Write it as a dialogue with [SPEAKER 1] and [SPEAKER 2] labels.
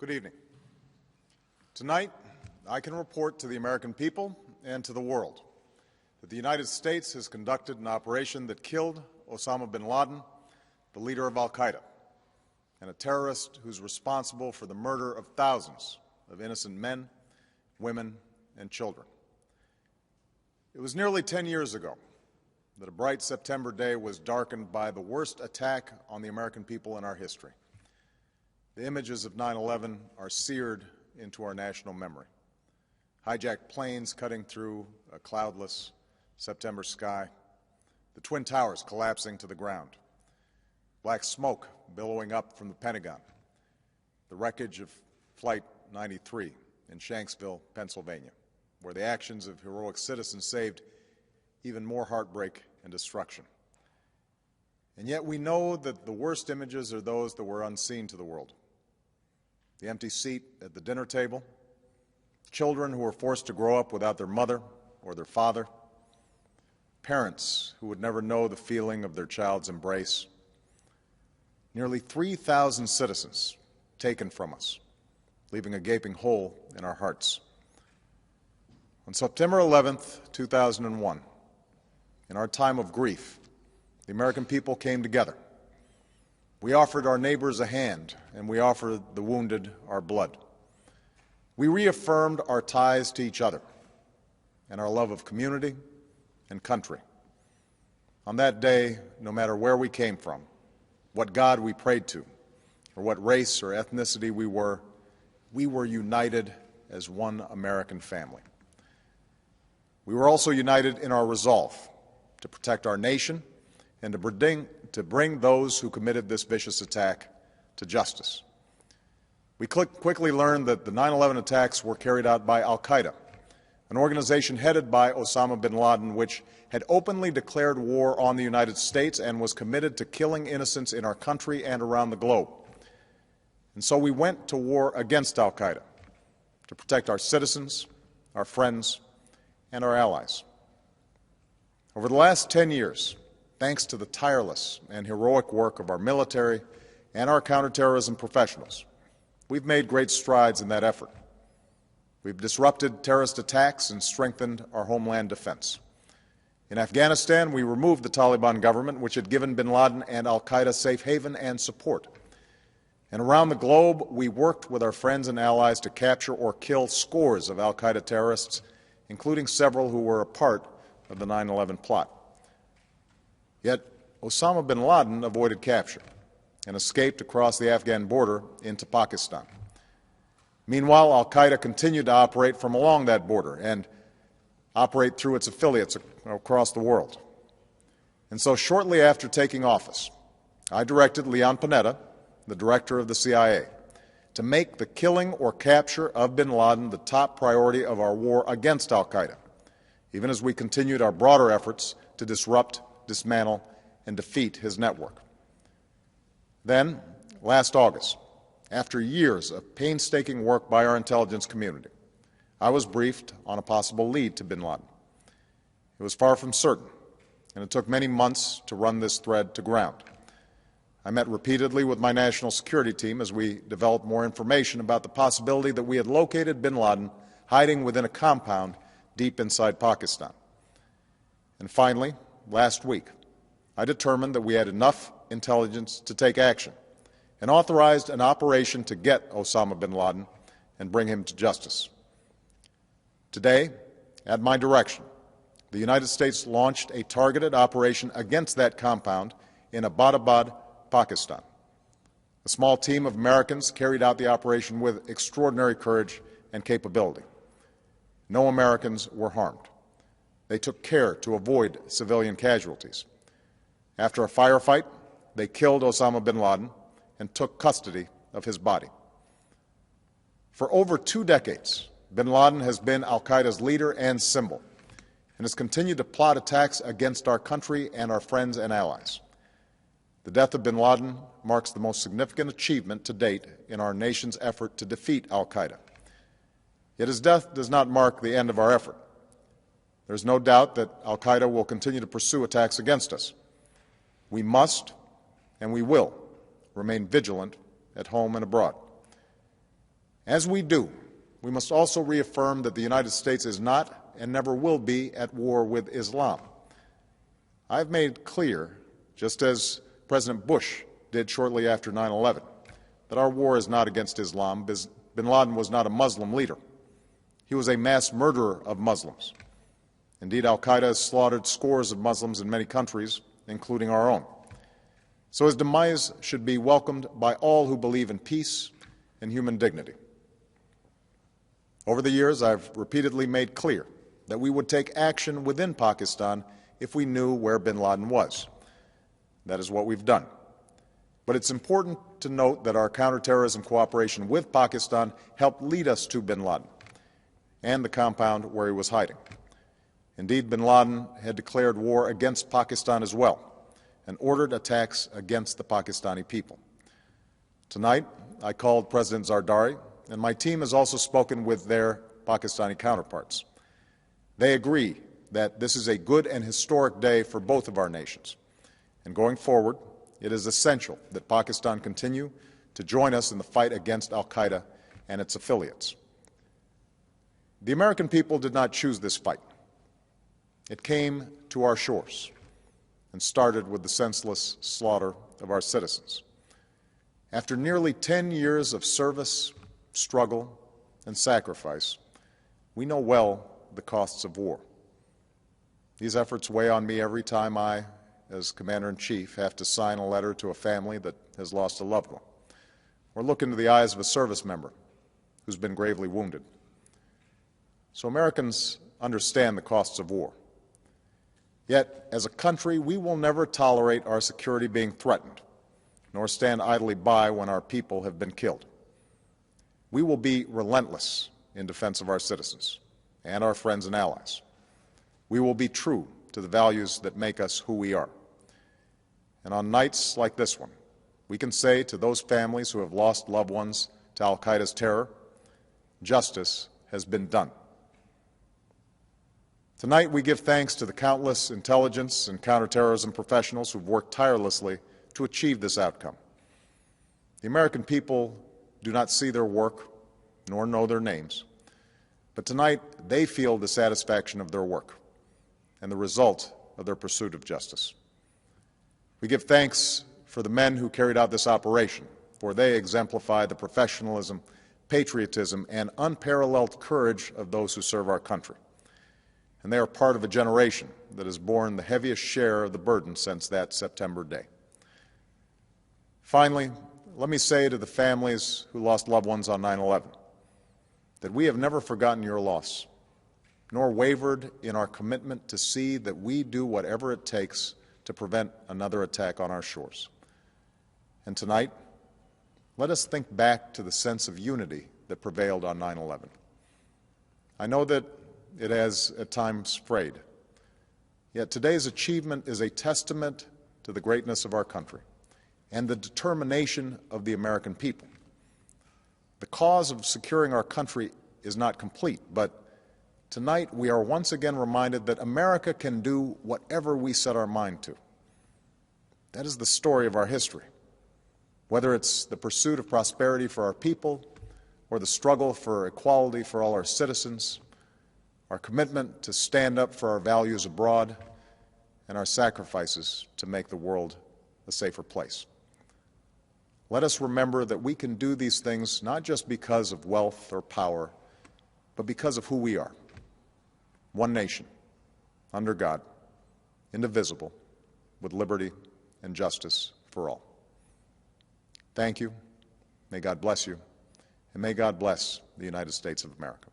[SPEAKER 1] Good evening. Tonight, I can report to the American people and to the world that the United States has conducted an operation that killed Osama bin Laden, the leader of al-Qaeda, and a terrorist who's responsible for the murder of thousands of innocent men, women, and children. It was nearly 10 years ago that a bright September day was darkened by the worst attack on the American people in our history. The images of 9/11 are seared into our national memory. Hijacked planes cutting through a cloudless September sky, the Twin Towers collapsing to the ground, black smoke billowing up from the Pentagon, the wreckage of Flight 93 in Shanksville, Pennsylvania, where the actions of heroic citizens saved even more heartbreak and destruction. And yet we know that the worst images are those that were unseen to the world. The empty seat at the dinner table, children who were forced to grow up without their mother or their father, parents who would never know the feeling of their child's embrace, nearly 3,000 citizens taken from us, leaving a gaping hole in our hearts. On September 11th, 2001, in our time of grief, the American people came together. We offered our neighbors a hand, and we offered the wounded our blood. We reaffirmed our ties to each other and our love of community and country. On that day, no matter where we came from, what God we prayed to, or what race or ethnicity we were united as one American family. We were also united in our resolve to protect our nation and to bring those who committed this vicious attack to justice. We quickly learned that the 9/11 attacks were carried out by al-Qaeda, an organization headed by Osama bin Laden, which had openly declared war on the United States and was committed to killing innocents in our country and around the globe. And so we went to war against al-Qaeda to protect our citizens, our friends, and our allies. Over the last 10 years, thanks to the tireless and heroic work of our military and our counterterrorism professionals, we've made great strides in that effort. We've disrupted terrorist attacks and strengthened our homeland defense. In Afghanistan, we removed the Taliban government, which had given bin Laden and al-Qaeda safe haven and support. And around the globe, we worked with our friends and allies to capture or kill scores of al-Qaeda terrorists, including several who were a part of the 9/11 plot. Yet Osama bin Laden avoided capture and escaped across the Afghan border into Pakistan. Meanwhile, al-Qaeda continued to operate from along that border and operate through its affiliates across the world. And so shortly after taking office, I directed Leon Panetta, the director of the CIA, to make the killing or capture of bin Laden the top priority of our war against al-Qaeda, even as we continued our broader efforts to disrupt, dismantle, and defeat his network. Then, last August, after years of painstaking work by our intelligence community, I was briefed on a possible lead to bin Laden. It was far from certain, and it took many months to run this thread to ground. I met repeatedly with my national security team as we developed more information about the possibility that we had located bin Laden hiding within a compound deep inside Pakistan. And finally, last week, I determined that we had enough intelligence to take action and authorized an operation to get Osama bin Laden and bring him to justice. Today, at my direction, the United States launched a targeted operation against that compound in Abbottabad, Pakistan. A small team of Americans carried out the operation with extraordinary courage and capability. No Americans were harmed. They took care to avoid civilian casualties. After a firefight, they killed Osama bin Laden and took custody of his body. For over 2 decades, bin Laden has been al-Qaeda's leader and symbol, and has continued to plot attacks against our country and our friends and allies. The death of bin Laden marks the most significant achievement to date in our nation's effort to defeat al-Qaeda. Yet his death does not mark the end of our effort. There is no doubt that al-Qaeda will continue to pursue attacks against us. We must and we will remain vigilant at home and abroad. As we do, we must also reaffirm that the United States is not and never will be at war with Islam. I've made clear, just as President Bush did shortly after 9/11, that our war is not against Islam. Bin Laden was not a Muslim leader. He was a mass murderer of Muslims. Indeed, al-Qaeda has slaughtered scores of Muslims in many countries, including our own. So his demise should be welcomed by all who believe in peace and human dignity. Over the years, I've repeatedly made clear that we would take action within Pakistan if we knew where bin Laden was. That is what we've done. But it's important to note that our counterterrorism cooperation with Pakistan helped lead us to bin Laden and the compound where he was hiding. Indeed, bin Laden had declared war against Pakistan as well and ordered attacks against the Pakistani people. Tonight, I called President Zardari, and my team has also spoken with their Pakistani counterparts. They agree that this is a good and historic day for both of our nations. And going forward, it is essential that Pakistan continue to join us in the fight against al-Qaeda and its affiliates. The American people did not choose this fight. It came to our shores and started with the senseless slaughter of our citizens. After nearly 10 years of service, struggle, and sacrifice, we know well the costs of war. These efforts weigh on me every time I, as Commander-in-Chief, have to sign a letter to a family that has lost a loved one, or look into the eyes of a service member who's been gravely wounded. So Americans understand the costs of war. Yet, as a country, we will never tolerate our security being threatened, nor stand idly by when our people have been killed. We will be relentless in defense of our citizens and our friends and allies. We will be true to the values that make us who we are. And on nights like this one, we can say to those families who have lost loved ones to al-Qaeda's terror, justice has been done. Tonight, we give thanks to the countless intelligence and counterterrorism professionals who've worked tirelessly to achieve this outcome. The American people do not see their work nor know their names, but tonight they feel the satisfaction of their work and the result of their pursuit of justice. We give thanks for the men who carried out this operation, for they exemplify the professionalism, patriotism, and unparalleled courage of those who serve our country. And they are part of a generation that has borne the heaviest share of the burden since that September day. Finally, let me say to the families who lost loved ones on 9/11 that we have never forgotten your loss, nor wavered in our commitment to see that we do whatever it takes to prevent another attack on our shores. And tonight, let us think back to the sense of unity that prevailed on 9/11. I know that it has at times frayed. Yet today's achievement is a testament to the greatness of our country and the determination of the American people. The cause of securing our country is not complete, but tonight we are once again reminded that America can do whatever we set our mind to. That is the story of our history. Whether it's the pursuit of prosperity for our people or the struggle for equality for all our citizens, our commitment to stand up for our values abroad, and our sacrifices to make the world a safer place. Let us remember that we can do these things not just because of wealth or power, but because of who we are. One nation, under God, indivisible, with liberty and justice for all. Thank you. May God bless you, and may God bless the United States of America.